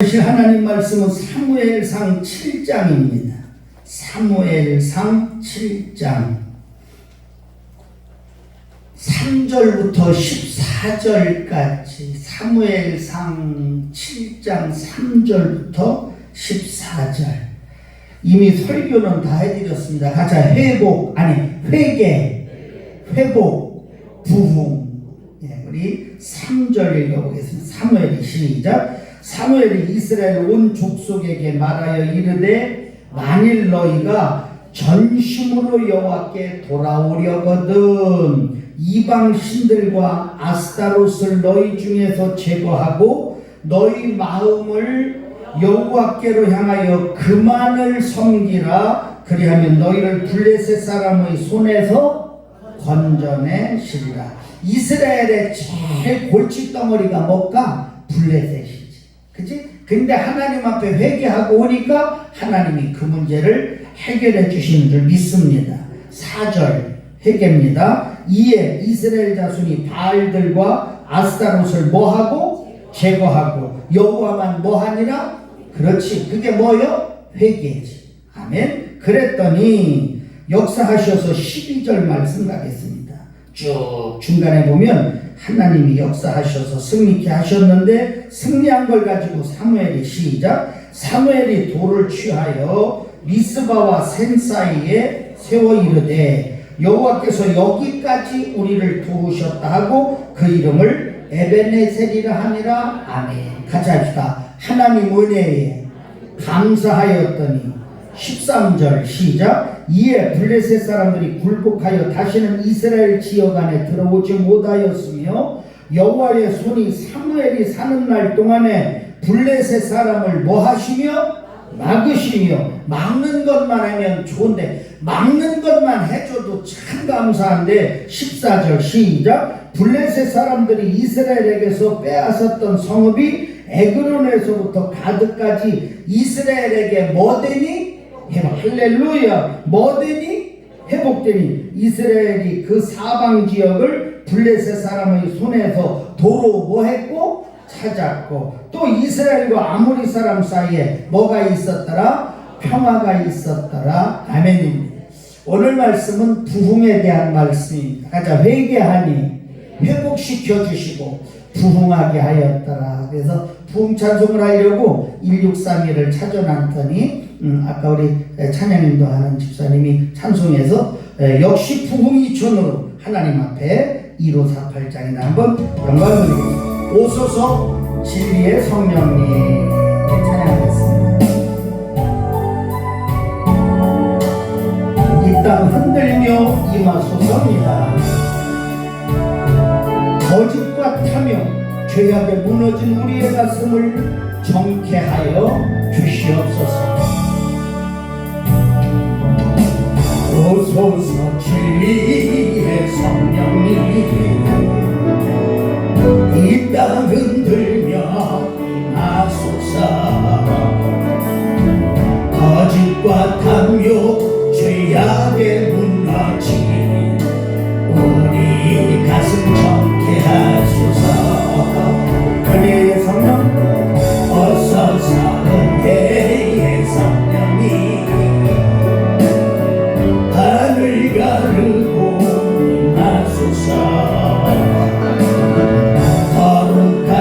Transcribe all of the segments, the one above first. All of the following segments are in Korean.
하나님 말씀은 사무엘상 7장입니다. 사무엘상 7장 3절부터 14절까지 사무엘상 7장 3절부터 14절 이미 설교는 다 해드렸습니다. 가자. 회복, 부흥. 우리 3절 읽어보겠습니다. 사무엘이 시작. 사무엘이 이스라엘 온 족속에게 말하여 이르되 만일 너희가 전심으로 여호와께 돌아오려거든 이방 신들과 아스타롯을 너희 중에서 제거하고 너희 마음을 여호와께로 향하여 그만을 섬기라. 그리하면 너희를 블레셋 사람의 손에서 건져내시리라. 이스라엘의 제일 골칫덩어리가 뭘까? 블레셋이지. 그치? 근데 하나님 앞에 회개하고 오니까 하나님이 그 문제를 해결해 주시는 줄 믿습니다. 4절 회개입니다. 이에 이스라엘 자손이 바알들과 아스타롯을 뭐하고? 제거하고 여호와만 뭐하니라? 그렇지. 그게 뭐요? 회개지. 아멘. 그랬더니 역사하셔서 12절 말씀 가겠습니다. 쭉 중간에 보면 하나님이 역사하셔서 승리케 하셨는데 승리한 걸 가지고 사무엘이 시작. 사무엘이 돌을 취하여 미스바와 센 사이에 세워 이르되 여호와께서 여기까지 우리를 도우셨다 하고 그 이름을 에베네셀이라 하니라. 아멘. 같이 합시다. 하나님 은혜에 감사하였더니 13절 시작. 이에 블레셋 사람들이 굴복하여 다시는 이스라엘 지역 안에 들어오지 못하였으며 여호와의 손이 사무엘이 사는 날 동안에 블레셋 사람을 뭐하시며? 막으시며. 막는 것만 하면 좋은데 막는 것만 해줘도 참 감사한데 14절 시작. 블레셋 사람들이 이스라엘에게서 빼앗았던 성읍이 에그론에서부터 가드까지 이스라엘에게 뭐 되니? 할렐루야. 뭐 되니? 회복되니. 이스라엘이 그 사방 지역을 블레셋 사람의 손에서 도로 뭐 했고? 찾았고. 또 이스라엘과 아모리 사람 사이에 뭐가 있었더라? 평화가 있었더라. 아멘입니다. 오늘 말씀은 부흥에 대한 말씀입니다. 가자. 회개하니 회복시켜 주시고 부흥하게 하였더라. 그래서 부흥 찬송을 하려고 1631을 찾아놨더니 아까 우리 찬양인도 하는 집사님이 찬송에서 역시 부흥이 촌으로 하나님 앞에 1548장이나 한번 영광을 드리겠습니다. 오소서 진리의 성령님 찬양하겠습니다. 이 땅 흔들며 임하소서입니다. 거짓과 탐욕 죄악에 무너진 우리의 가슴을 정케하여 주시옵소서. 오소서 진리의 성령님 이 땅 흔들며 임하소서. 거짓과 탐욕 죄악에 무너진 우리 가슴 정케하소서. 은혜의 성령 어서서 은혜의 성령이 하늘 가르고 임하소서. 거룩한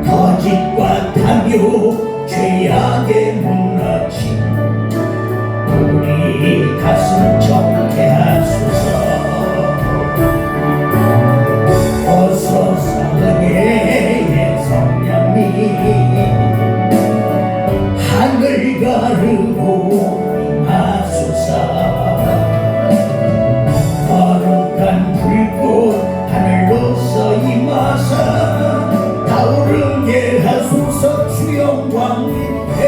거짓과 탐욕 죄악에 무너진 우리 가슴 정케하소서. 어서 사랑의 성령님 하늘 가르고 임하소서. 거룩한 불꽃 하늘로서 임하사 타오르게 하소서. 주 영광 위에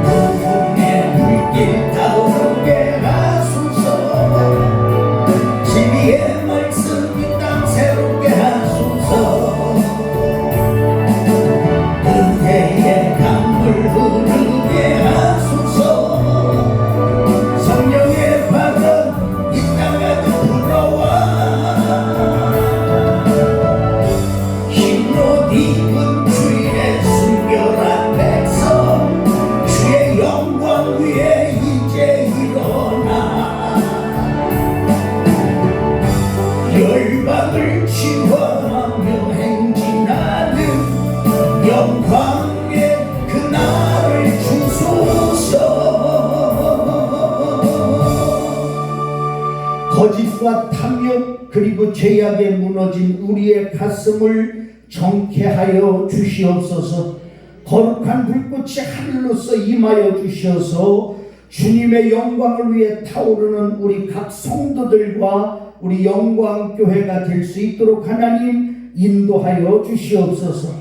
구원의 불길 타오르게 하소서. 진리의 말씀 이 땅 새롭게 하소서. 은혜의 강물 흐르게 하소서. 성령의 바다 이 땅에 불어와 힘로 입은 주의 순결한 백성 주의 영광 위에 이제 일어나 열방을 치유하며 행진하는 영광의 그날을 주소서. 거짓과 탐욕 그리고 죄악에 무너진 우리의 가슴을 정케하여 주시옵소서. 거룩한 불꽃이 하늘로서 임하여 주시어서 주님의 영광을 위해 타오르는 우리 각 성도들과 우리 영광교회가 될 수 있도록 하나님 인도하여 주시옵소서.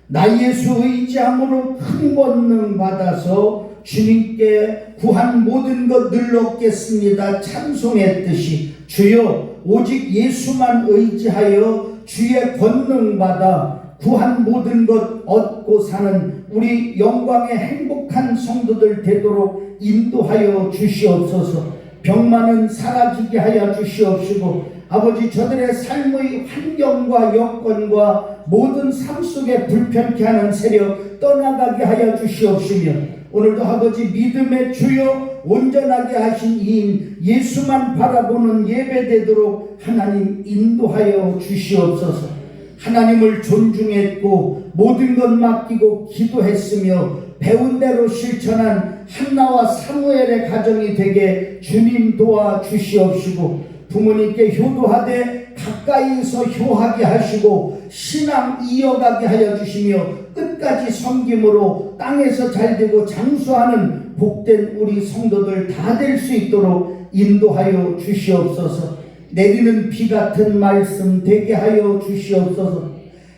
나 예수 의지함으로 큰 권능 받아서 주님께 구한 모든 것 늘 얻겠습니다 찬송했듯이 주여 오직 예수만 의지하여 주의 권능 받아 구한 모든 것 얻고 사는 우리 영광의 행복한 성도들 되도록 인도하여 주시옵소서. 병만은 사라지게 하여 주시옵시고 아버지 저들의 삶의 환경과 여건과 모든 삶 속에 불편케 하는 세력 떠나가게 하여 주시옵시며 오늘도 아버지 믿음의 주여 온전하게 하신 이인 예수만 바라보는 예배되도록 하나님 인도하여 주시옵소서. 하나님을 존중했고 모든 것 맡기고 기도했으며 배운 대로 실천한 한나와 사무엘의 가정이 되게 주님 도와 주시옵시고 부모님께 효도하되 가까이서 효하게 하시고 신앙 이어가게 하여 주시며 끝까지 섬김으로 땅에서 잘되고 장수하는 복된 우리 성도들 다 될 수 있도록 인도하여 주시옵소서. 내리는 비 같은 말씀 되게 하여 주시옵소서.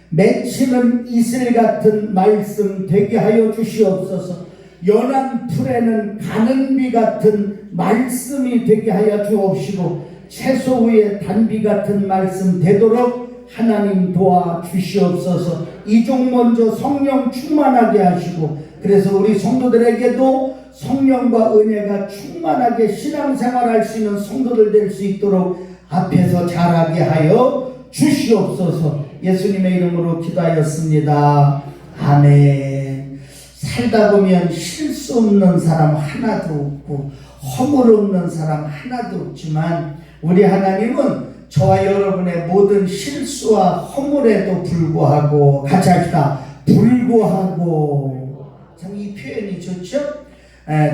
맺히는 이슬 같은 말씀 되게 하여 주시옵소서. 연한 풀에는 가는 비 같은 말씀이 되게 하여 주옵시고 채소 위에 단비 같은 말씀 되도록 하나님 도와 주시옵소서. 이종 먼저 성령 충만하게 하시고 그래서 우리 성도들에게도 성령과 은혜가 충만하게 신앙생활할 수 있는 성도들 될 수 있도록 앞에서 자라게 하여 주시옵소서. 예수님의 이름으로 기도하였습니다. 아멘. 살다 보면 실수 없는 사람 하나도 없고 허물 없는 사람 하나도 없지만 우리 하나님은 저와 여러분의 모든 실수와 허물에도 불구하고 같이 합시다. 불구하고 참 이 표현이 좋죠?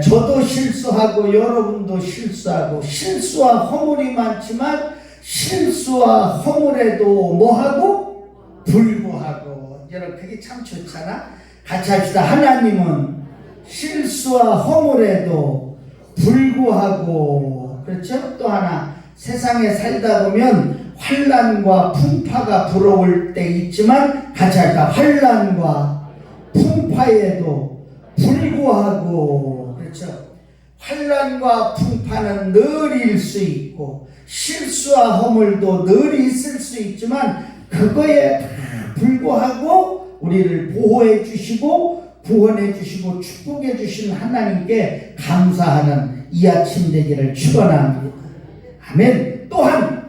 저도 실수하고 여러분도 실수하고 실수와 허물이 많지만 실수와 허물에도 뭐하고? 불구하고. 여러분 그게 참 좋잖아. 같이 합시다. 하나님은 실수와 허물에도 불구하고. 그렇죠? 또 하나 세상에 살다 보면 환난과 풍파가 불어올 때 있지만 같이 할까? 환난과 풍파에도 불구하고. 그렇죠? 환난과 풍파는 늘 일 수 있고 실수와 허물도 늘 있을 수 있지만 그거에 다 불구하고 우리를 보호해 주시고 구원해 주시고 축복해 주신 하나님께 감사하는 이 아침 되기를 축원합니다. 아멘. 또한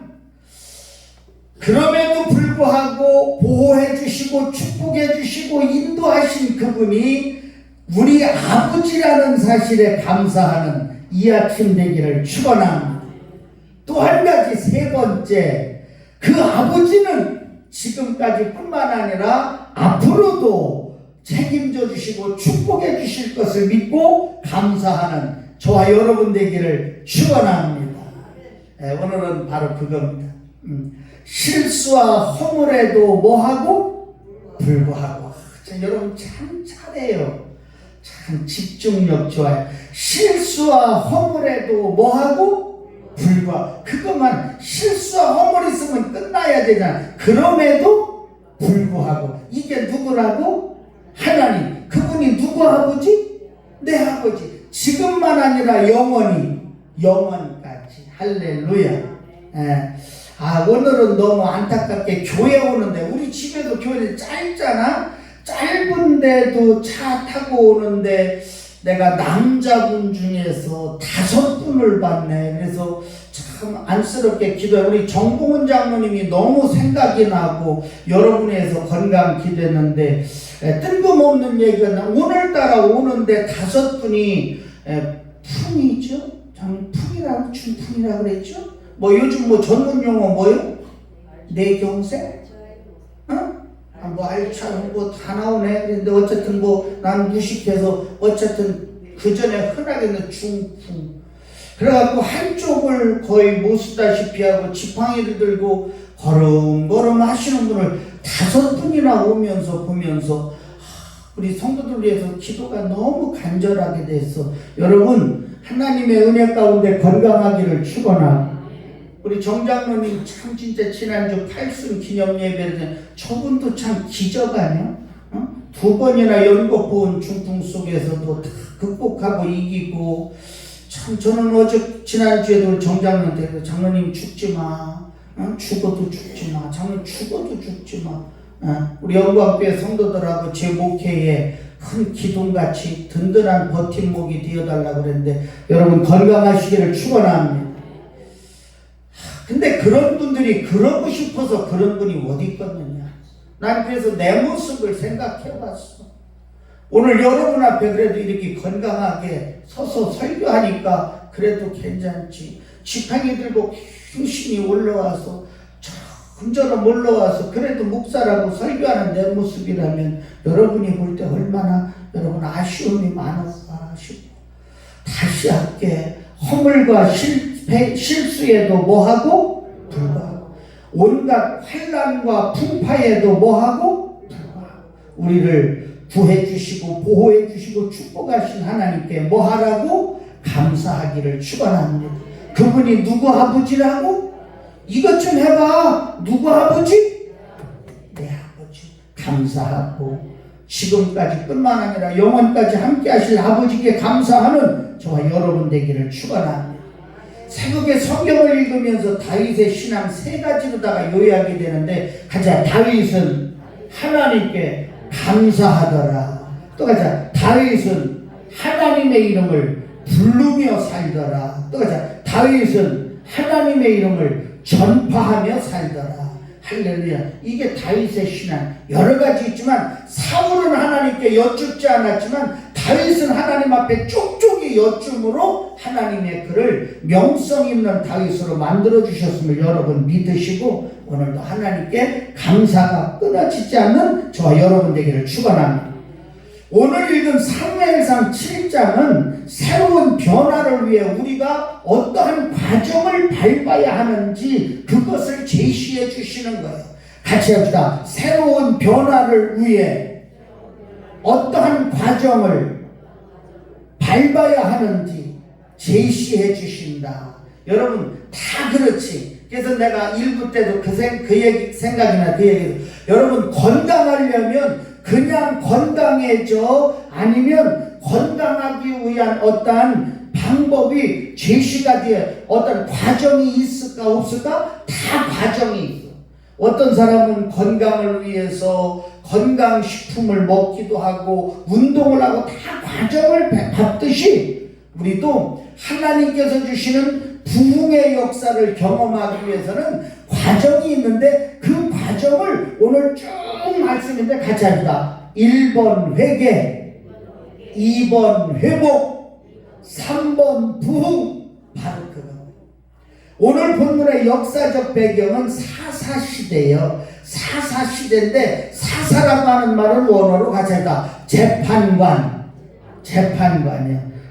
그럼에도 불구하고 보호해 주시고 축복해 주시고 인도하신 그분이 우리 아버지라는 사실에 감사하는 이 아침 되기를 축원합니다. 또 한 가지 세 번째 그 아버지는 지금까지 뿐만 아니라 앞으로도 책임져 주시고 축복해 주실 것을 믿고 감사하는 저와 여러분 되기를 축원합니다. 오늘은 바로 그겁니다. 실수와 허물에도 뭐하고? 불구하고. 여러분 참 잘해요. 참 집중력 좋아요. 실수와 허물에도 뭐하고? 불구하고. 그것만 실수와 허물 있으면 끝나야 되잖아. 그럼에도 불구하고. 이게 누구라고? 하나님. 그분이 누구 아버지? 내 아버지. 지금만 아니라 영원히, 영원까지. 할렐루야. 오늘은 너무 안타깝게 교회 오는데, 우리 집에도 교회는 짧잖아? 짧은데도 차 타고 오는데 내가 남자분 중에서 5분을 봤네. 그래서 참 안쓰럽게 기도해. 우리 정봉훈 장로님이 너무 생각이 나고 여러분에서 건강 기도했는데, 뜬금없는 얘기가 오늘따라 오는데 5분이 풍이죠? 풍이라고 춘풍이라고 그랬죠? 뭐 요즘 뭐 전문 용어 뭐요? 뇌경색? 뭐 알찬 뭐 다 나오네. 근데 어쨌든 뭐 난 무식해서 어쨌든 그 전에 흔하게는 중풍. 그래갖고 한쪽을 거의 못 쓰다시피 하고 지팡이를 들고 걸음걸음 하시는 분을 5분이나 오면서 보면서 우리 성도들 위해서 기도가 너무 간절하게 됐어. 여러분 하나님의 은혜 가운데 건강하기를 축원하고, 우리 정장로님 참 진짜 지난주 8순 기념 예배를 저분도 참 기적 아니야? 2번이나 연극 본 중풍 속에서도 다 극복하고 이기고, 참 저는 어제 지난주에도 정장로한테 장로님 죽지 마. 죽어도 죽지 마. 장로님 죽어도 죽지 마. 우리 영광교회 성도들하고 제 목회에 큰 기둥같이 든든한 버팀목이 되어달라고 그랬는데 여러분 건강하시기를 축원합니다. 근데 그런 분들이 그러고 싶어서 그런 분이 어디 있겠느냐. 난 그래서 내 모습을 생각해봤어. 오늘 여러분 앞에 그래도 이렇게 건강하게 서서 설교하니까 그래도 괜찮지. 지팡이 들고 힘심이 올라와서 점점 올라와서 그래도 목사라고 설교하는 내 모습이라면 여러분이 볼 때 얼마나 여러분 아쉬움이 많을까 싶어. 다시 할게. 허물과 실수에도 뭐하고? 불구하고. 온갖 환난과 풍파에도 뭐하고? 불구하고. 우리를 구해주시고 보호해주시고 축복하신 하나님께 뭐하라고? 감사하기를 축원합니다. 그분이 누구 아버지라고? 이것 좀 해봐. 누구 아버지? 내 아버지. 감사하고 지금까지 뿐만 아니라 영원까지 함께 하실 아버지께 감사하는 저와 여러분 되기를 축원합니다. 새벽에 성경을 읽으면서 다윗의 신앙 3가지로다가 요약이 되는데, 가자. 다윗은 하나님께 감사하더라. 또 가자. 다윗은 하나님의 이름을 부르며 살더라. 또 가자. 다윗은 하나님의 이름을 전파하며 살더라. 할렐루야. 이게 다윗의 신앙. 여러 가지 있지만 사울은 하나님께 여쭙지 않았지만 다윗은 하나님 앞에 쪽쪽이 여쭈므로 하나님의 그를 명성 있는 다윗으로 만들어 주셨음을 여러분 믿으시고 오늘도 하나님께 감사가 끊어지지 않는 저와 여러분 되기를 축원합니다. 오늘 읽은 사무엘상 7장은 새로운 변화를 위해 우리가 어떠한 과정을 밟아야 하는지 그것을 제시해 주시는 거예요. 같이 합시다. 새로운 변화를 위해 어떠한 과정을 밟아야 하는지 제시해 주신다. 여러분 다 그렇지. 그래서 내가 1부 때도 그 얘기 생각이나 그 얘기. 여러분 건강하려면 그냥 건강해져? 아니면 건강하기 위한 어떠한 방법이 제시가 돼 어떤 과정이 있을까 없을까? 다 과정이 있어. 어떤 사람은 건강을 위해서 건강식품을 먹기도 하고 운동을 하고 다 과정을 밟듯이 우리도 하나님께서 주시는 부흥의 역사를 경험하기 위해서는 과정이 있는데 그 과정을 오늘 쭉 말씀인데 같이 합시다. 1번 회개, 2번 회복, 3번 부흥. 바로 그거. 오늘 본문의 역사적 배경은 사사 사사시대예요. 사사시대인데 사사라고 하는 말은 원어로 가져가 재판관이에요.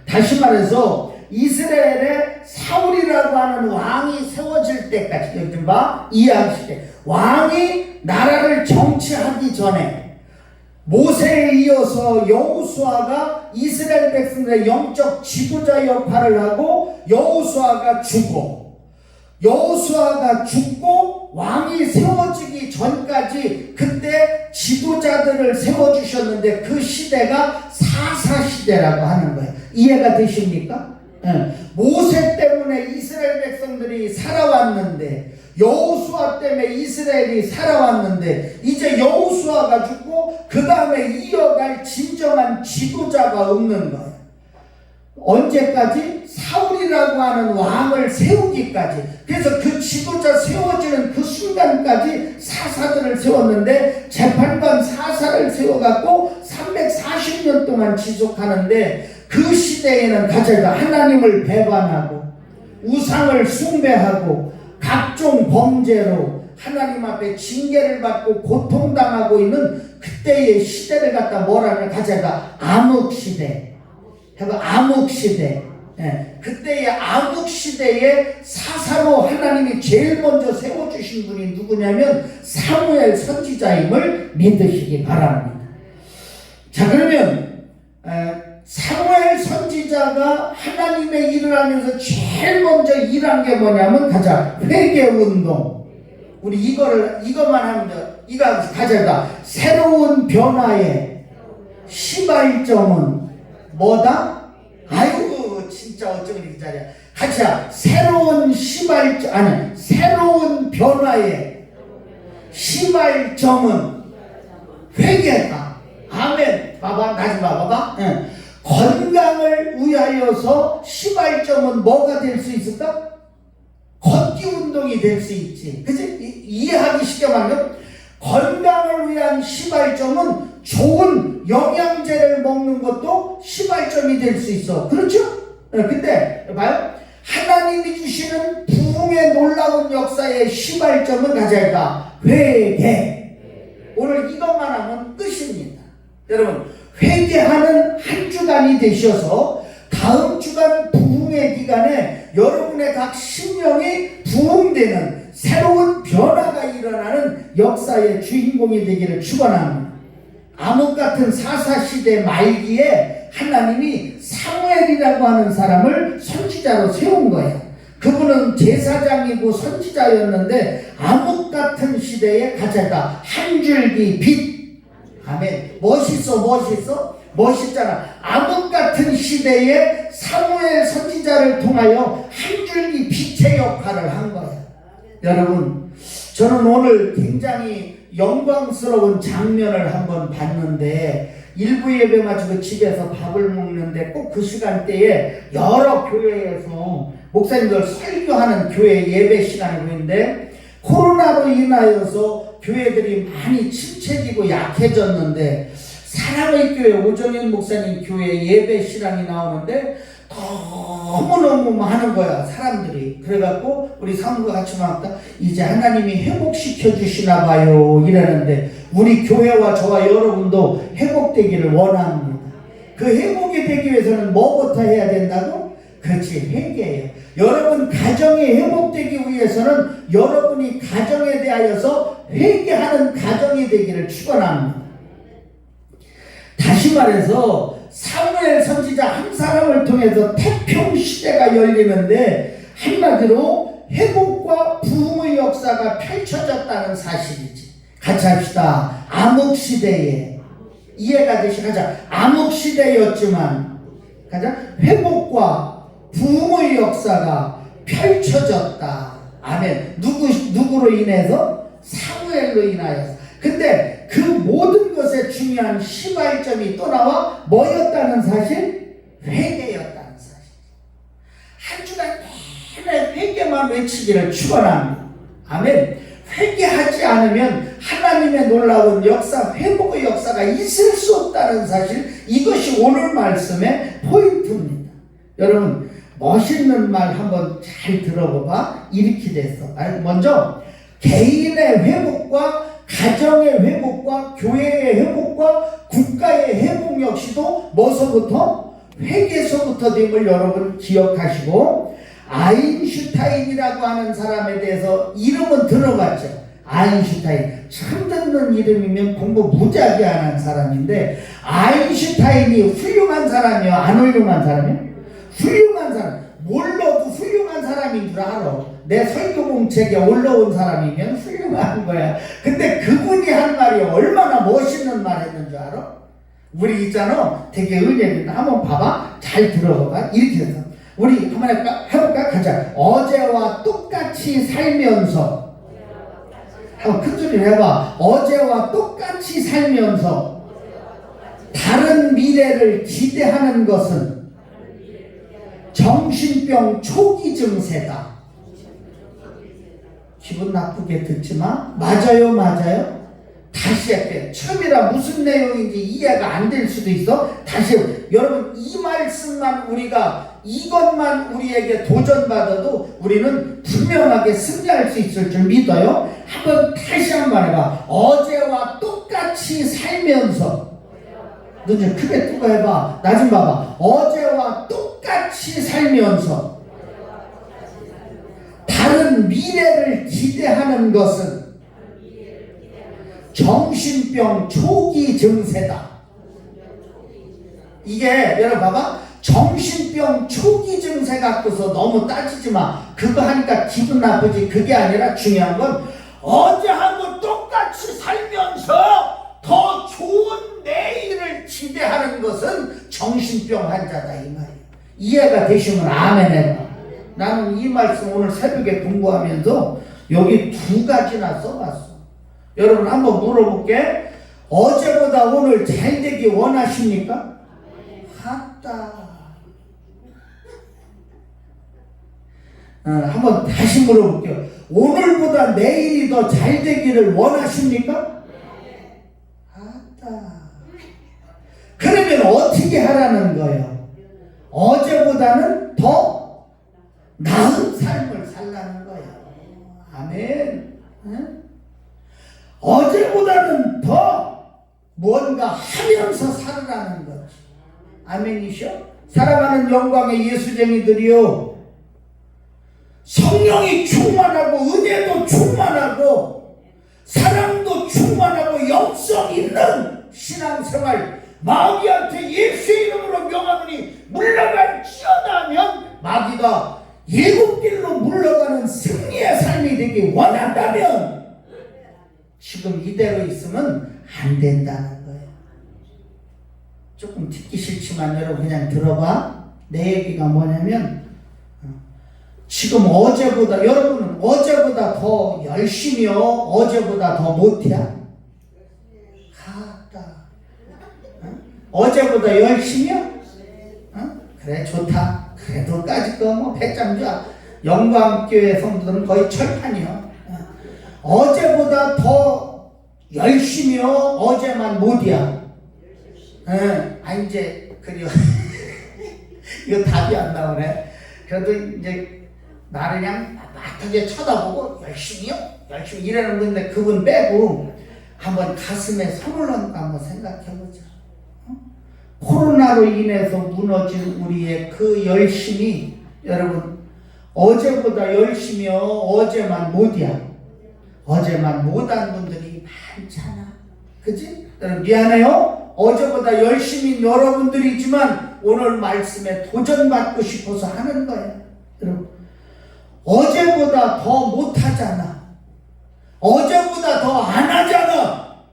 다시 말해서 이스라엘에 사울이라고 하는 왕이 세워질 때까지, 요즘 봐, 이해하시되 왕이 나라를 정치하기 전에 모세에 이어서 여호수아가 이스라엘 백성들의 영적 지도자 역할을 하고 여호수아가 죽고 왕이 세워지기 전까지 그때 지도자들을 세워주셨는데 그 시대가 사사시대라고 하는 거예요. 이해가 되십니까? 모세 때문에 이스라엘 백성들이 살아왔는데, 여호수아 때문에 이스라엘이 살아왔는데, 이제 여호수아가 죽고 그 다음에 이어갈 진정한 지도자가 없는 거예요. 언제까지? 사울이라고 하는 왕을 세우기까지. 그래서 그 지도자 세워지는 그 순간까지 사사들을 세웠는데, 재판관 사사를 세워갖고 340년 동안 지속하는데, 그 시대에는 가져가 하나님을 배반하고 우상을 숭배하고 각종 범죄로 하나님 앞에 징계를 받고 고통당하고 있는 그때의 시대를 갖다 뭐라면 가져가 암흑시대. 암흑시대. 그때의 암흑시대에 사사로 하나님이 제일 먼저 세워주신 분이 누구냐면 사무엘 선지자임을 믿으시기 바랍니다. 자, 그러면 사무엘 선지자가 하나님의 일을 하면서 제일 먼저 일한 게 뭐냐면 가자 회개운동. 우리 이것만 하면 돼. 이거 가져가 새로운 변화의 시발점은 뭐다? 아이고 진짜 어쩌면 이렇게 잘해. 가자 새로운 새로운 변화의 시발점은 회개다. 아멘. 봐봐, 나지 봐봐. 건강을 위하여서 시발점은 뭐가 될 수 있을까? 걷기 운동이 될 수 있지. 그치? 이해하기 쉽게 말하면 건강을 위한 시발점은 좋은 영양제를 먹는 것도 시발점이 될 수 있어. 그렇죠? 근데 봐요. 하나님이 주시는 부흥의 놀라운 역사의 시발점은 가져야 회개. 오늘 이것만 하면 끝입니다. 여러분, 회개하는 한 주간이 되셔서 다음 주간 부흥의 기간에 여러분의 각 심령이 부흥되는 새로운 변화가 일어나는 역사의 주인공이 되기를 축원합니다. 암흑같은 사사시대 말기에 하나님이 사무엘이라고 하는 사람을 선지자로 세운 거예요. 그분은 제사장이고 선지자였는데 암흑같은 시대에 가져다 한 줄기 빛. 아멘. 멋있잖아. 암흑같은 시대에 사무엘 선지자를 통하여 한 줄기 빛의 역할을 한 거예요. 여러분, 저는 오늘 굉장히 영광스러운 장면을 한번 봤는데, 일부 예배 마치고 집에서 밥을 먹는데 꼭 그 시간대에 여러 교회에서 목사님들 설교하는 교회 예배 시간이 보이는데, 코로나로 인하여서 교회들이 많이 침체지고 약해졌는데, 사랑의 교회 오정현 목사님 교회 예배 시간이 나오는데 너무너무 많은 거야, 사람들이. 그래갖고 우리 사모가 같이 나왔다. 이제 하나님이 회복시켜 주시나 봐요 이러는데, 우리 교회와 저와 여러분도 회복되기를 원합니다. 그 회복이 되기 위해서는 뭐부터 해야 된다고? 그렇지, 회개예요. 여러분 가정이 회복되기 위해서는 여러분이 가정에 대하여서 회개하는 가정이 되기를 축원합니다. 다시 말해서 사무엘 선지자 한 사람을 통해서 태평 시대가 열리는데, 한마디로 회복과 부흥의 역사가 펼쳐졌다는 사실이지. 같이 합시다. 암흑 시대에, 이해가 되시가자. 암흑 시대였지만 가자 회복과 부흥의 역사가 펼쳐졌다. 아멘. 누구로 인해서? 사무엘로 인하여서. 근데 그 모든 것의 중요한 시발점이 또 나와 뭐였다는 사실? 회개였다는 사실. 한 주간 내내 회개만 외치기를 축원합니다. 아멘. 회개하지 않으면 하나님의 놀라운 역사, 회복의 역사가 있을 수 없다는 사실, 이것이 오늘 말씀의 포인트입니다. 여러분, 멋있는 말 한번 잘 들어봐봐. 이렇게 됐어. 먼저 개인의 회복과 가정의 회복과 교회의 회복과 국가의 회복 역시도 뭐서부터? 회개서부터 됨을 여러분 기억하시고, 아인슈타인이라고 하는 사람에 대해서 이름은 들어봤죠. 아인슈타인. 처음 듣는 이름이면 공부 무지하게 안 한 사람인데, 아인슈타인이 훌륭한 사람이요? 안 훌륭한 사람이요? 훌륭한 사람. 몰라도 훌륭한 사람인 줄 알아. 내 설교 공책에 올라온 사람이면 훌륭한 거야. 근데 그분이 한 말이 얼마나 멋있는 말 했는 줄 알아? 우리 있잖아. 되게 은혜입니다. 한번 봐봐. 잘 들어봐. 이렇게 해서. 우리 한번 해볼까? 가자. 어제와 똑같이 살면서. 한번 큰 소리로 해봐. 어제와 똑같이 살면서 다른 미래를 기대하는 것은 정신병 초기 증세다. 기분 나쁘게 듣지만 맞아요, 맞아요. 다시 할게. 처음이라 무슨 내용인지 이해가 안 될 수도 있어. 다시 여러분, 이 말씀만 우리가 이것만 우리에게 도전받아도 우리는 분명하게 승리할 수 있을 줄 믿어요. 한번 다시 한번 해봐. 어제와 똑같이 살면서. 너 좀 크게 뜨고 해봐. 나 좀 봐봐. 어제와 똑같이 살면서 다른 미래를 기대하는 것은 정신병 초기 증세다. 이게 여러분 봐봐. 정신병 초기 증세 갖고서 너무 따지지 마. 그거 하니까 기분 나쁘지. 그게 아니라 중요한 건 어제하고 똑같이 살면서 더 좋은 내일을 기대하는 것은 정신병 환자다, 이 말이에요. 이해가 되시면 아멘 해봐. 나는 이 말씀 오늘 새벽에 공부하면서 여기 두 가지나 써봤어. 여러분 한번 물어볼게. 어제보다 오늘 잘 되기 원하십니까? 하다. 한번 다시 물어볼게요. 오늘보다 내일이 더 잘 되기를 원하십니까? 하다. 그러면 어떻게 하라는 거예요? 어제보다는 더 나은 삶을 살라는 거예요. 아멘. 응? 어제보다는 더 뭔가 하면서 살아가는 거지. 아멘이셔? 사랑하는 영광의 예수쟁이들이요, 성령이 충만하고 은혜도 충만하고 사랑도 충만하고 영성 있는 신앙생활 마귀한테 예수의 이름으로 명하노니 물러갈지어다 하면 마귀가 예국길로 물러가는 승리의 삶이 되기 원한다면 지금 이대로 있으면 안 된다는 거예요. 조금 듣기 싫지만 여러분 그냥 들어봐. 내 얘기가 뭐냐면 지금 어제보다, 여러분은 어제보다 더 열심히요, 어제보다 더 못해야? 하다. 어제보다 열심히요? 그래, 좋다. 그래도 까짓 거 뭐 배짱자. 영광교회 성도들은 거의 철판이요. 어제보다 더 열심히요, 어제만 못이야. 이제 그래요. 이거 답이 안 나오네. 그래도 이제 나를 그냥 막하게 쳐다보고 열심히요, 열심히 일하는 건데 그분 빼고 한번 가슴에 손을 얹고 한번 생각해보자. 코로나로 인해서 무너진 우리의 그 열심이, 여러분 어제보다 열심히요, 어제만 못이야. 어제만 못한 분들이 많잖아. 그치? 여러분 미안해요. 어제보다 열심히 여러분들이지만 오늘 말씀에 도전받고 싶어서 하는 거예요. 여러분 어제보다 더 못하잖아. 어제보다 더 안 하잖아.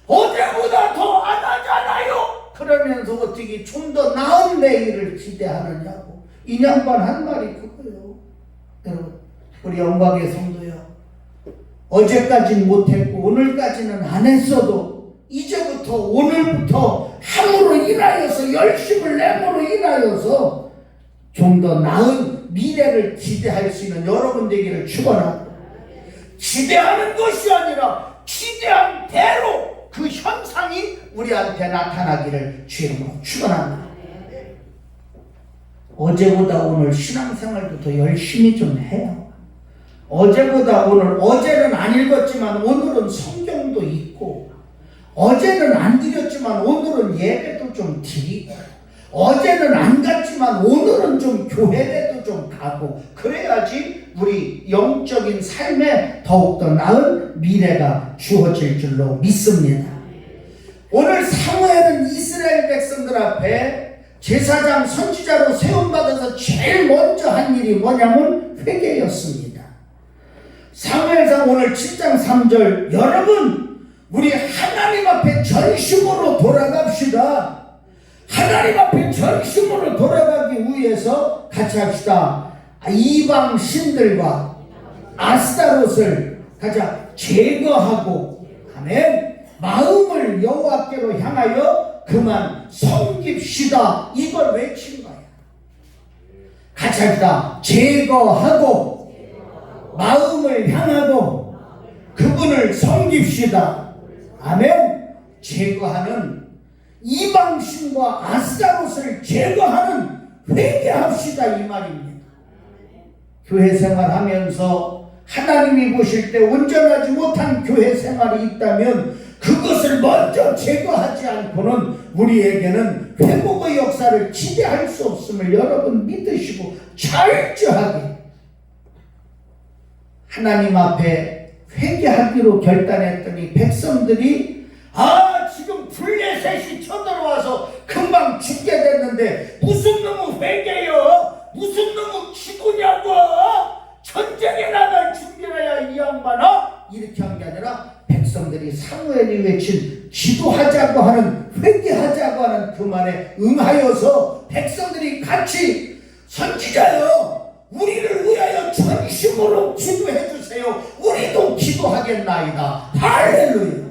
어제보다 더 안 하잖아요. 그러면서 어떻게 좀 더 나은 내일을 기대하느냐고. 이 양반 한 말이 그거예요. 여러분 우리 영광의 성도요, 어제까지는 못했고 오늘까지는 안 했어도 이제부터 오늘부터 함으로 인하여서 열심을 내므로 인하여서 좀 더 나은 미래를 기대할 수 있는 여러분 되기를 축원합니다. 기대하는 것이 아니라 기대한 대로 그 현상이 우리한테 나타나기를 주님으로 축원합니다. 어제보다 오늘 신앙생활도 더 열심히 좀 해요. 어제보다 오늘, 어제는 안 읽었지만 오늘은 성경도 읽고, 어제는 안 드렸지만 오늘은 예배도 좀 드리고, 어제는 안 갔지만 오늘은 좀 교회에도 좀 가고, 그래야지 우리 영적인 삶에 더욱더 나은 미래가 주어질 줄로 믿습니다. 오늘 사무엘은 이스라엘 백성들 앞에 제사장 선지자로 세움받아서 제일 먼저 한 일이 뭐냐면 회개였습니다. 사무엘상 오늘 7장 3절, 여러분 우리 하나님 앞에 전심으로 돌아갑시다. 하나님 앞에 전심으로 돌아가기 위해서 같이 합시다. 이방 신들과 아스타롯을 가자 제거하고, 아멘, 마음을 여호와께로 향하여 그만 섬깁시다. 이걸 외친 거야. 같이 합시다. 제거하고 마음을 향하고 그분을 섬깁시다. 아멘. 제거하는 이방신과 아스타롯을 제거하는 회개합시다 이 말입니다. 교회 생활하면서 하나님이 보실 때 온전하지 못한 교회 생활이 있다면 그것을 먼저 제거하지 않고는 우리에게는 회복의 역사를 기대할 수 없음을 여러분 믿으시고 철저하게 하나님 앞에 회개하기로 결단했더니 백성들이 지금 블레셋이 쳐들어와서 금방 죽게 됐는데 무슨 놈의 회개요? 무슨 놈의 기도냐고? 전쟁에 나갈 준비해야 이 양반아? 이렇게 한 게 아니라 백성들이 사무엘이 외친 기도하자고 하는, 회개하자고 하는 그 말에 응하여서 백성들이 같이 선지자여 우리를 위하여 전심으로 기도해 주세요. 우리도 기도하겠나이다. 할렐루야.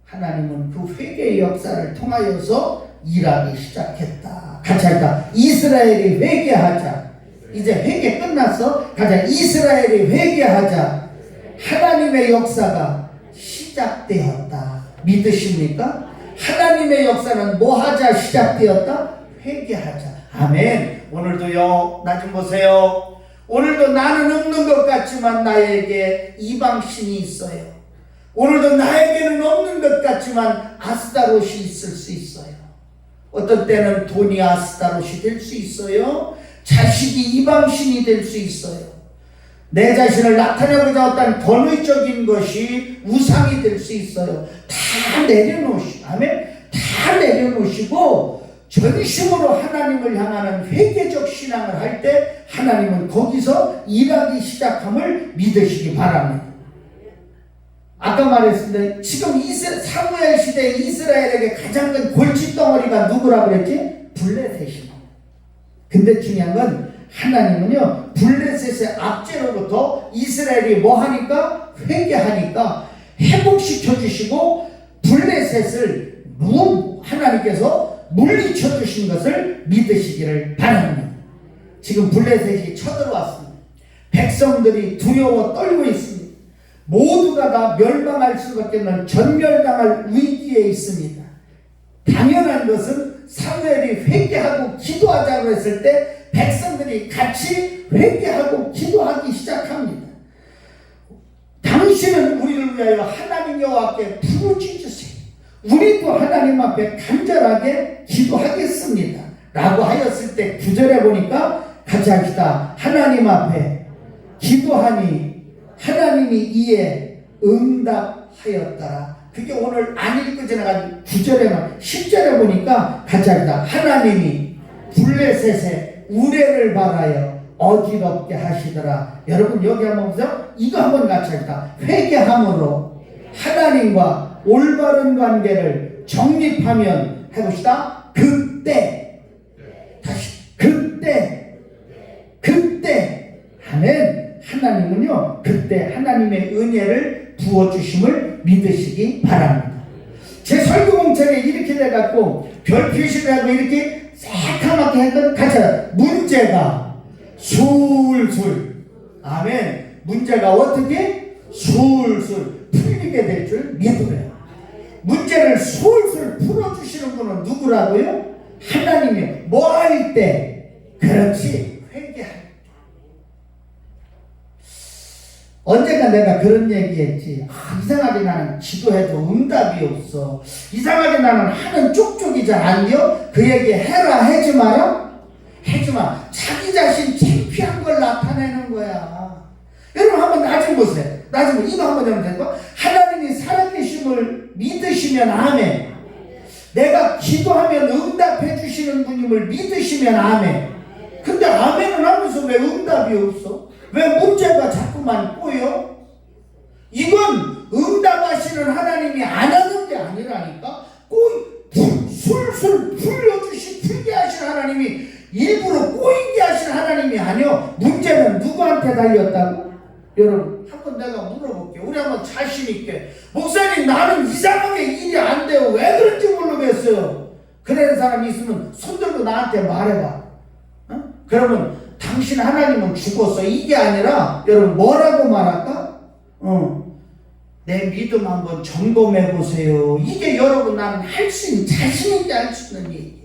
하나님은 그 회개의 역사를 통하여서 일하기 시작했다. 같이 할까? 이스라엘이 회개하자. 이제 회개 끝났어. 가자. 이스라엘이 회개하자. 하나님의 역사가 시작되었다. 믿으십니까? 하나님의 역사는 뭐 하자 시작되었다? 회개하자. 아멘. 오늘도요, 나 좀 보세요. 오늘도 나는 없는 것 같지만 나에게 이방신이 있어요. 오늘도 나에게는 없는 것 같지만 아스타롯이 있을 수 있어요. 어떤 때는 돈이 아스타롯이 될 수 있어요. 자식이 이방신이 될 수 있어요. 내 자신을 나타내고자 어떤 권위적인 것이 우상이 될 수 있어요. 다 내려놓으시고, 아멘? 다 내려놓으시고 전심으로 하나님을 향하는 회개적 신앙을 할 때 하나님은 거기서 일하기 시작함을 믿으시기 바랍니다. 아까 말했습니다. 지금 사무엘 시대 이스라엘에게 가장 큰 골칫덩어리가 누구라고 그랬지? 블레셋입니다. 근데 중요한 건 하나님은요, 블레셋의 압제로부터 이스라엘이 뭐 하니까? 회개하니까 회복시켜 주시고 블레셋을 하나님께서 물리쳐 주신 것을 믿으시기를 바랍니다. 지금 블레셋이 쳐들어왔습니다. 백성들이 두려워 떨고 있습니다. 모두가 다 멸망할 수밖에 없는 전멸당할 위기에 있습니다. 당연한 것은 사무엘이 회개하고 기도하자고 했을 때 백성들이 같이 회개하고 기도하기 시작합니다. 당신은 우리를 위하여 하나님 여호와께 부르짖으세요. 우리도 하나님 앞에 간절하게 기도하겠습니다. 라고 하였을 때 9절에 보니까 같이 합시다. 하나님 앞에 기도하니 하나님이 이에 응답하였더라. 그게 오늘 안 읽고 지나간 9절에만 10절에 보니까 같이 합시다. 하나님이 블레셋의 우레를 바라여 어지럽게 하시더라. 여러분 여기 한번 보세요. 이거 한번 같이 합시다. 회개함으로 하나님과 올바른 관계를 정립하면 해봅시다. 그때 아멘. 하나님은요 그때 하나님의 은혜를 부어주심을 믿으시기 바랍니다. 제 설교 공책에 이렇게 돼갖고 별 표시를 하고 이렇게 새카맣게 했던 같이 문제가 술술, 아멘, 문제가 어떻게 술술 풀리게 될 줄 믿어요. 문제를 술술 풀어주시는 분은 누구라고요? 하나님이 뭐 할 때? 그렇지, 회개할 때. 언젠가 내가 그런 얘기했지. 이상하게 나는 기도해도 응답이 없어. 이상하게 나는 하는 쪽쪽이 잘 안 돼. 그 얘기 해라 하지 마라. 하지 마. 자기 자신 창피한 걸 나타내는 거야. 여러분 한번 나중 보세요. 나중 이거 한번 하면 되는 거. 하나님이 살아계심을 믿으시면 아멘. 내가 기도하면 응답해 주시는 분임을 믿으시면 아멘. 근데 아멘은 하면서 왜 응답이 없어? 왜 문제가 자꾸만 꼬여? 이건 응답하시는 하나님이 안 하는 게 아니라니까. 술술 풀게 하신 하나님이 일부러 꼬이게 하신 하나님이 아니요. 문제는 누구한테 달렸다고? 여러분 한번 내가 물어볼게요. 우리 한번 자신 있게, 목사님 나는 이상하게 일이 안 돼요. 왜 그런지 모르겠어요. 그런 사람이 있으면 손들고 나한테 말해봐. 어? 그러면 당신 하나님은 죽었어. 이게 아니라 여러분 뭐라고 말할까? 내 믿음 한번 점검해 보세요. 이게 여러분 나는 할 수 있는, 자신 있게 할 수 있는 얘기예요.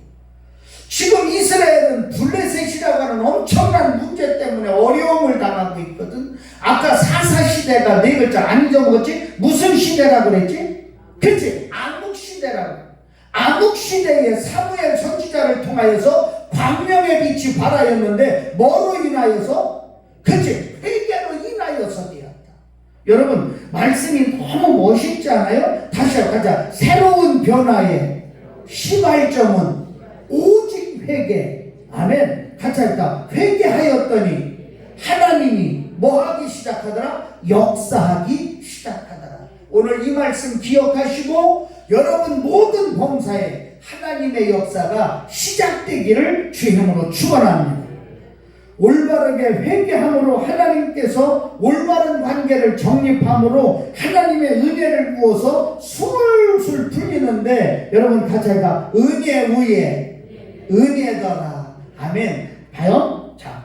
지금 이스라엘은 블레셋이라고 하는 엄청난 문제 때문에 어려움을 당하고 있거든. 아까 사사시대가 네 글자 안 잊어먹었지? 무슨 시대라고 그랬지? 그치? 암흑시대라고. 암흑시대에 사무엘 선지자를 통하여서 광명의 빛이 발하였는데 뭐로 인하여서? 그치? 회개로 인하여서 되었다. 여러분 말씀이 너무 멋있지 않아요? 다시 가자. 새로운 변화의 시발점은 오직 회개. 아멘. 같이 할까? 회개하였더니 하나님이 뭐 하기 시작하더라? 역사하기 시작하더라. 오늘 이 말씀 기억하시고 여러분 모든 범사에 하나님의 역사가 시작되기를 주님으로 축원합니다. 올바르게 회개함으로 하나님께서 올바른 관계를 정립함으로 하나님의 은혜를 부어서 술술 풀리는데, 여러분 같이 할까? 은혜 위에 은혜더라. 아멘. 봐요. 자,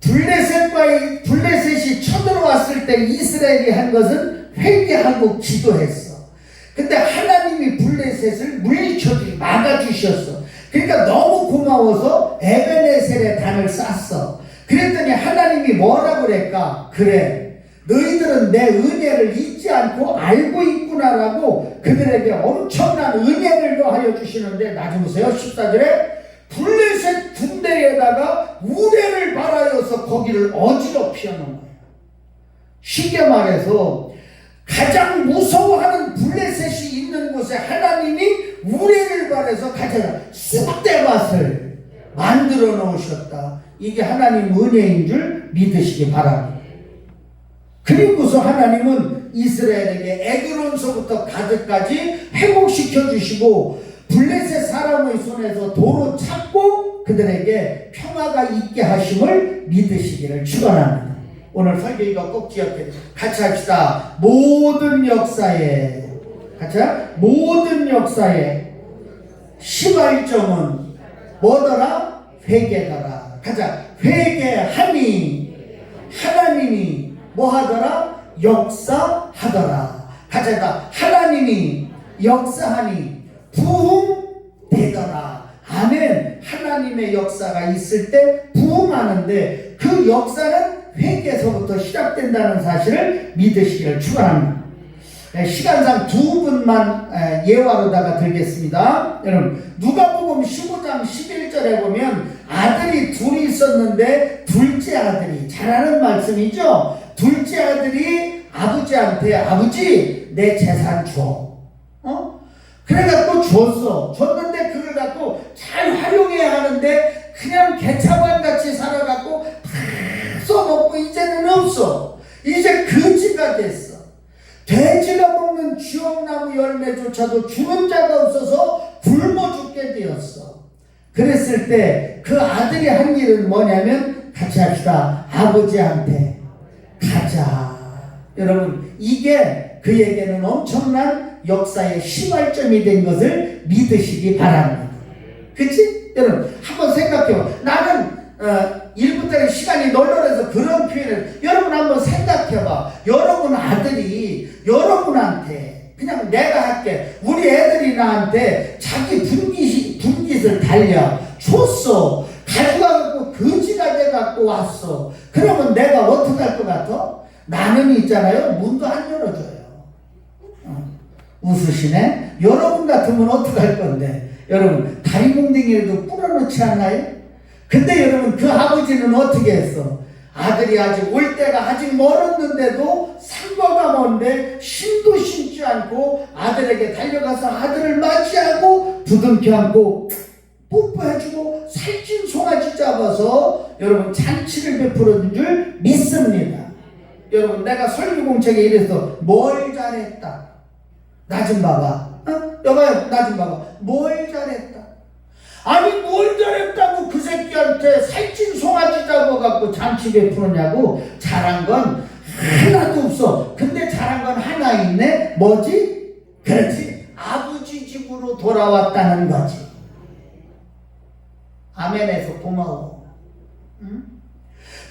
블레셋이 쳐들어왔을 때 이스라엘이 한 것은 회개하고 기도했어. 근데 하나님이 블레셋을 물리쳐주기 막아주셨어. 그러니까 너무 고마워서 에베네셀의 단을 쌌어. 그랬더니 하나님이 뭐라고 그랬까? 그래, 너희들은 내 은혜를 잊지 않고 알고 있구나라고 그들에게 엄청난 은혜를 더하여 주시는데, 나중 보세요. 14절에 블레셋 군대에다가 우레를 발하여서 거기를 어지럽혀 놓은 거예요. 쉽게 말해서 가장 무서워하는 블레셋이 있는 곳에 하나님이 우레를 발해서 가져다 쑥대밭을 만들어 놓으셨다. 이게 하나님 은혜인 줄 믿으시기 바랍니다. 그리고서 하나님은 이스라엘에게 에그론서부터 가드까지 회복시켜 주시고 블레셋 사람의 손에서 도로 찾고 그들에게 평화가 있게 하심을 믿으시기를 축원합니다. 오늘 설교 이거 꼭 기억해. 같이 합시다. 모든 역사에, 같이 모든 역사에 시발점은 뭐더라? 회개더라. 가자. 회개하니 하나님이 뭐하더라? 역사하더라. 가자. 하나님이 역사하니 부흥되더라. 아멘. 하나님의 역사가 있을 때 부흥하는데 그 역사는 회개에서부터 시작된다는 사실을 믿으시기를 축원합니다. 시간상 두 분만 예화로다가 들겠습니다. 여러분 누가복음 15장 11절에 보면 아들이 둘이 있었는데 둘째 아들이, 잘 아는 말씀이죠. 둘째 아들이 아버지한테 아버지 내 재산 줘. 그래갖고 줬는데 그걸 갖고 잘 활용해야 하는데 그냥 개차반같이 살아갖고 다 써먹고 이제는 없어. 이제 거지가 됐어. 돼지가 먹는 주옥나무 열매조차도 주는 자가 없어서 굶어 죽게 되었어. 그랬을 때 그 아들이 한 일은 뭐냐면, 같이 합시다. 아버지한테 가자. 여러분 이게 그에게는 엄청난 역사의 시발점이 된 것을 믿으시기 바랍니다. 그치? 여러분 한번 생각해봐. 나는 1분 때는 시간이 널널해서 그런 표현을, 여러분 한번 생각해봐. 여러분 아들이 여러분한테 그냥 내가 할게, 우리 애들이 나한테 자기 분깃을 달려 줬어. 가져가고 거지가 돼 해갖고 왔어. 그러면 내가 어떻게 할 것 같아? 나는 있잖아요. 문도 안 열어줘요. 웃으시네? 여러분 같으면 어떻게 할 건데? 여러분, 다리 몽둥이라도 뿌려놓지 않나요? 근데 여러분, 그 아버지는 어떻게 했어? 아들이 아직 올 때가 아직 멀었는데도 상과가 먼데 신도 신지 않고 아들에게 달려가서 아들을 맞이하고 부둥켜 안고 뽀뽀해주고 살찐 송아지 잡아서 여러분 잔치를 베풀어준 줄 믿습니다. 여러분, 내가 설교공책에 이래서 뭘 잘했다. 나 좀 봐봐. 여봐요, 나 좀 봐봐. 뭘 잘했다. 아니, 뭘 잘했다고 그 새끼한테 살찐 송아지 잡아갖고 잔치 베푸느냐고. 잘한 건 하나도 없어. 근데 잘한 건 하나 있네. 뭐지? 그렇지. 아버지 집으로 돌아왔다는 거지. 아멘해서 고마워. 응?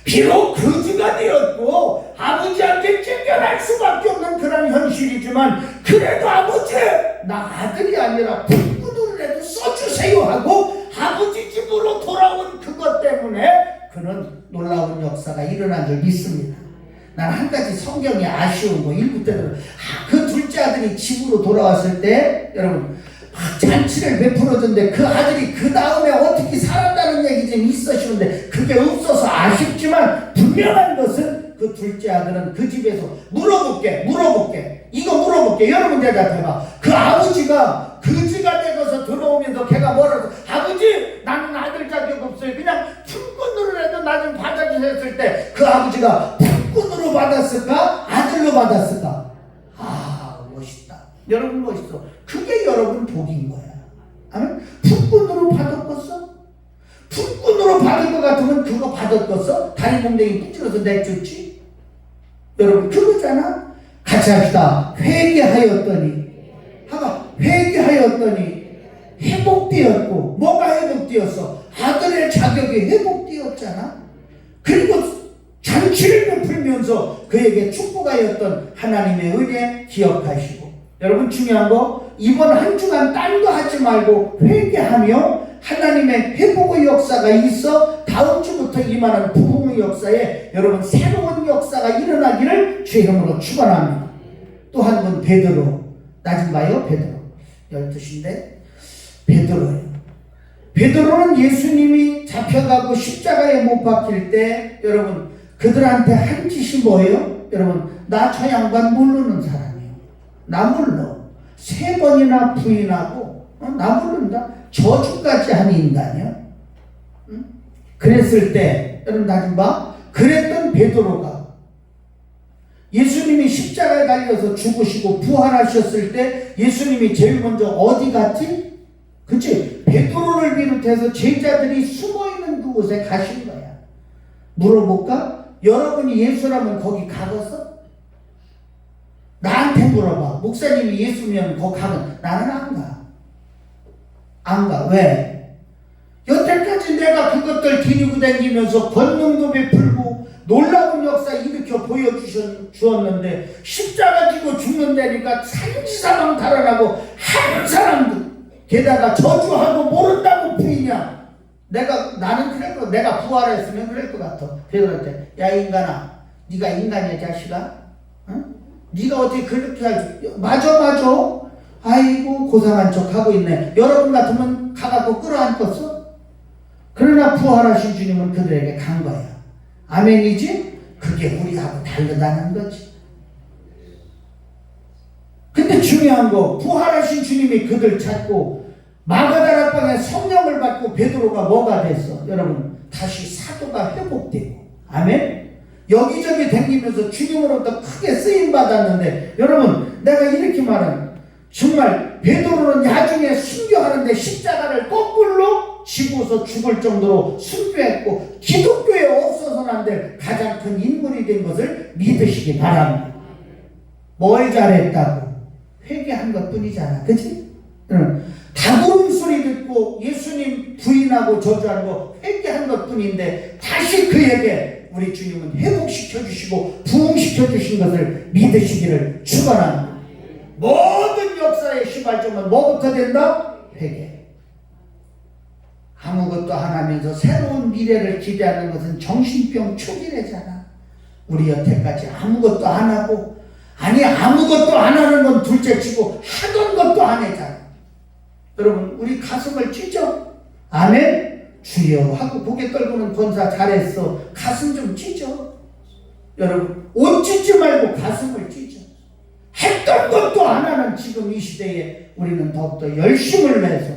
비록 거지가 되었고 아버지한테 쫓겨날 수밖에 없는 그런 현실이지만, 그래도 아버지, 나 아들이 아니라 불구들이라도 써주세요 하고 아버지 집으로 돌아온 그것 때문에 그는 놀라운 역사가 일어난 줄 믿습니다. 난 한 가지 성경이 아쉬운 거, 일부 때는 그 둘째 아들이 집으로 돌아왔을 때 여러분 잔치를 베풀어줬는데 그 아들이 그 다음에 어떻게 살았다는 얘기 좀 있으시는데 그게 없어서 아쉽지만, 분명한 것은 그 둘째 아들은 그 집에서 물어볼게. 이거 물어볼게. 여러분 대답해봐. 그 아버지가 그지가 되어서 들어오면서 걔가 뭐라고, 아버지 나는 아들 자격 없어요. 그냥 품꾼으로라도 나 좀 받아주세요 했을 때 그 아버지가 품꾼으로 받았을까? 아들로 받았을까? 아, 멋있다. 여러분 멋있어. 그게 여러분 복인 거야. 아멘. 품꾼으로 받았겠어? 품꾼으로 받을 것 같으면 그거 받았겠어? 다리 몽둥이 부풀어서 내줬지? 여러분 그거잖아. 같이 합시다. 회개하였더니, 회개하였더니 회복되었고. 뭐가 회복되었어? 아들의 자격이 회복되었잖아. 그리고 잔치를 베풀면서 그에게 축복하였던 하나님의 은혜 기억하시고. 여러분 중요한 거, 이번 한 주간 딴 거 하지 말고 회개하며 하나님의 회복의 역사가 있어 다음 주부터 임하는 부흥의 역사에 여러분 새로운 역사가 일어나기를 주 이름으로 축원합니다. 또 한 분 베드로. 나 좀 봐요. 베드로 12시인데 베드로예요. 베드로는 예수님이 잡혀가고 십자가에 못 박힐 때 여러분 그들한테 한 짓이 뭐예요? 여러분, 나 저 양반 모르는 사람이에요. 나 몰라. 3번이나 부인하고 나 모른다. 저주까지 한 인간이야. 응? 그랬을 때 여러분 나 좀 봐. 그랬던 베드로가 예수님이 십자가에 달려서 죽으시고 부활하셨을 때 예수님이 제일 먼저 어디 갔지? 그치? 베드로를 비롯해서 제자들이 숨어있는 그곳에 가신 거야. 물어볼까? 여러분이 예수라면 거기 가겠어? 나한테 물어봐. 목사님이 예수면 거기 가면 나는 안 가. 안 가. 왜? 여태까지 내가 그것들 데리고 다니면서 권능도 베풀고 놀라운 역사 일으켜 보여주었는데 십자가 지고 죽는다니까 산지사방 달아나고 한 사람도 게다가 저주하고 모른다고 부이냐? 나는 그럴 거, 내가 부활했으면 그럴 것 같아. 베드로한테, 야 인간아, 네가 인간이야 자식아? 응? 네가 어떻게 그렇게 하지? 맞아. 아이고 고상한 척 하고 있네. 여러분 같으면 가갖고 끌어안겠어? 그러나 부활하신 주님은 그들에게 간 거야. 아멘이지? 그게 우리하고 다르다는 거지. 근데 중요한 거, 부활하신 주님이 그들 찾고 마가다라 방에 성령을 받고 베드로가 뭐가 됐어? 여러분 다시 사도가 회복되고. 아멘? 여기저기 다니면서 주님으로부터 크게 쓰임받았는데, 여러분 내가 이렇게 말하는, 정말 베드로는 나중에 순교하는데 십자가를 거꾸로 지고서 죽을 정도로 순교했고 기독교에 없어서는 안 될 가장 큰 인물이 된 것을 믿으시기 바랍니다. 뭘 잘했다고? 회개한 것 뿐이잖아. 그치? 다구름 소리 듣고 예수님 부인하고 저주한 거 회개한 것 뿐인데 다시 그에게 우리 주님은 회복시켜 주시고 부흥시켜 주신 것을 믿으시기를 축원합니다. 모든 역사의 시발점은 뭐부터 된다? 회개. 아무것도 안 하면서 새로운 미래를 기대하는 것은 정신병 초기래잖아. 우리 여태까지 아무것도 안 하고, 아니 아무것도 안 하는 건 둘째치고 하던 것도 안 했잖아. 여러분 우리 가슴을 찢어. 아멘. 주여 하고 고개 떨고는 권사 잘했어. 가슴 좀 찢어. 여러분 옷 찢지 말고 가슴을 찢어. 했던 것도 안 하는 지금 이 시대에 우리는 더욱더 열심을 내서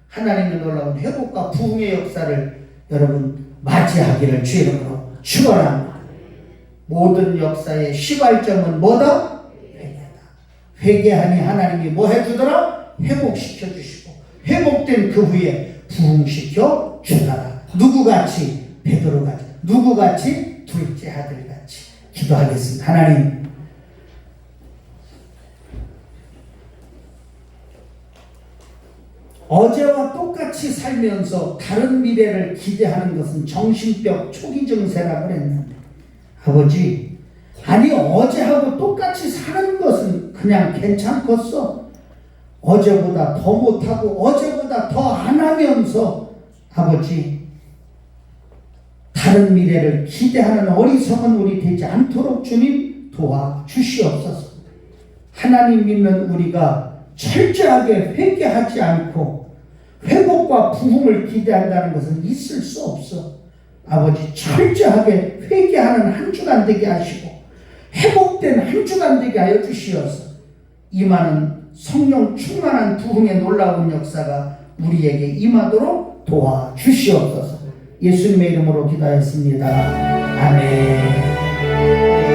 하나님의 놀라운 회복과 부흥의 역사를 여러분 맞이하기를 주의 이름으로 축원합니다. 모든 역사의 시발점은 뭐다? 회개다. 회개하니 하나님이 뭐 해주더라? 회복시켜 주시고, 회복된 그 후에 부흥시켜 주더라. 누구같이? 베드로같이. 누구같이? 둘째 아들같이. 기도하겠습니다. 하나님, 어제와 똑같이 살면서 다른 미래를 기대하는 것은 정신병 초기 증세라고 그랬는데, 아버지, 아니 어제하고 똑같이 사는 것은 그냥 괜찮겠어. 어제보다 더 못하고 어제보다 더 안 하면서 아버지 다른 미래를 기대하는 어리석은 우리 되지 않도록 주님 도와주시옵소서. 하나님 믿는 우리가 철저하게 회개하지 않고 회복과 부흥을 기대한다는 것은 있을 수 없어. 아버지 철저하게 회개하는 한 주간 되게 하시고 회복된 한 주간 되게 하여 주시어서 임하는 성령 충만한 부흥의 놀라운 역사가 우리에게 임하도록 도와주시옵소서. 예수님의 이름으로 기도하였습니다. 아멘.